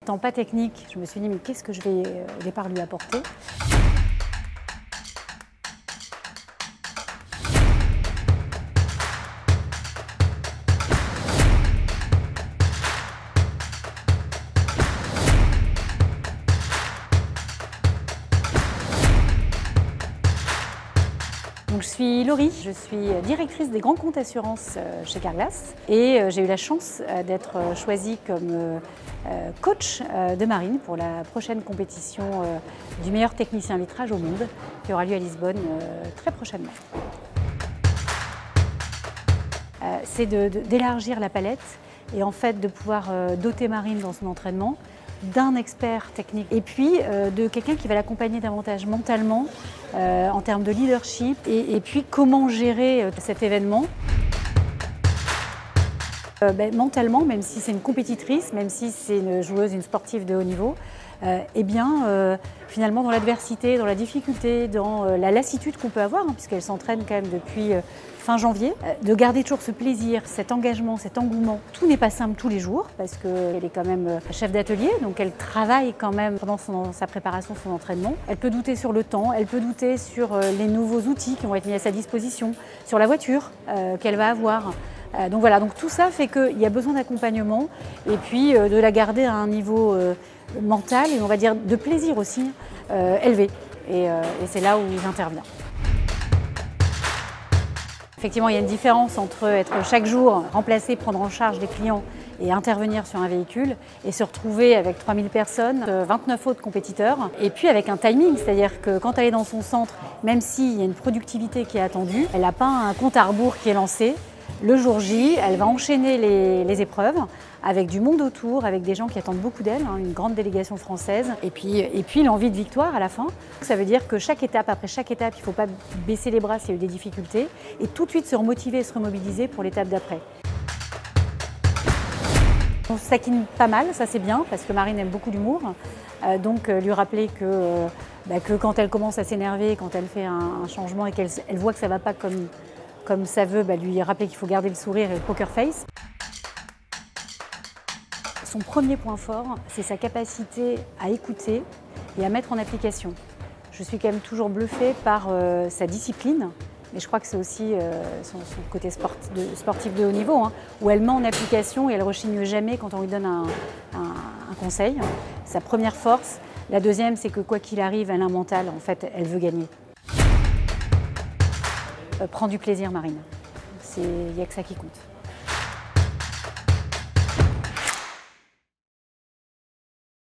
N'étant pas technique, je me suis dit mais qu'est-ce que je vais au départ lui apporter? Donc, je suis Laurie, je suis directrice des grands comptes assurances chez Carglass et j'ai eu la chance d'être choisie comme coach de Marine pour la prochaine compétition du meilleur technicien vitrage au monde qui aura lieu à Lisbonne très prochainement. C'est d'élargir la palette et en fait de pouvoir doter Marine dans son entraînement d'un expert technique et puis de quelqu'un qui va l'accompagner davantage mentalement en termes de leadership et puis comment gérer cet événement. Mentalement, même si c'est une compétitrice, même si c'est une joueuse, une sportive de haut niveau, finalement dans l'adversité, dans la difficulté, dans la lassitude qu'on peut avoir, puisqu'elle s'entraîne quand même depuis fin janvier, de garder toujours ce plaisir, cet engagement, cet engouement. Tout n'est pas simple tous les jours, parce qu'elle est quand même chef d'atelier, donc elle travaille quand même pendant sa préparation, son entraînement. Elle peut douter sur le temps, elle peut douter sur les nouveaux outils qui vont être mis à sa disposition, sur la voiture qu'elle va avoir. Donc voilà, donc tout ça fait qu'il y a besoin d'accompagnement et puis de la garder à un niveau mental et on va dire de plaisir aussi élevé. Et c'est là où j'interviens. Effectivement, il y a une différence entre être chaque jour remplacé, prendre en charge des clients et intervenir sur un véhicule et se retrouver avec 3000 personnes, 29 autres compétiteurs et puis avec un timing, c'est-à-dire que quand elle est dans son centre, même s'il y a une productivité qui est attendue, elle n'a pas un compte à rebours qui est lancé. Le jour J, elle va enchaîner les épreuves avec du monde autour, avec des gens qui attendent beaucoup d'elle, une grande délégation française, et puis l'envie de victoire à la fin. Ça veut dire que chaque étape, après chaque étape, il ne faut pas baisser les bras s'il y a eu des difficultés, et tout de suite se remotiver et se remobiliser pour l'étape d'après. On se taquine pas mal, ça c'est bien, parce que Marine aime beaucoup l'humour, donc lui rappeler que quand elle commence à s'énerver, quand elle fait un changement et qu'elle voit que ça ne va pas comme ça veut, lui rappeler qu'il faut garder le sourire et le poker face. Son premier point fort, c'est sa capacité à écouter et à mettre en application. Je suis quand même toujours bluffée par sa discipline, mais je crois que c'est aussi son côté sportif de haut niveau, où elle met en application et elle ne rechigne jamais quand on lui donne un conseil. Sa première force. La deuxième, c'est que quoi qu'il arrive, elle a un mental, en fait, elle veut gagner. Prends du plaisir, Marine. Il n'y a que ça qui compte.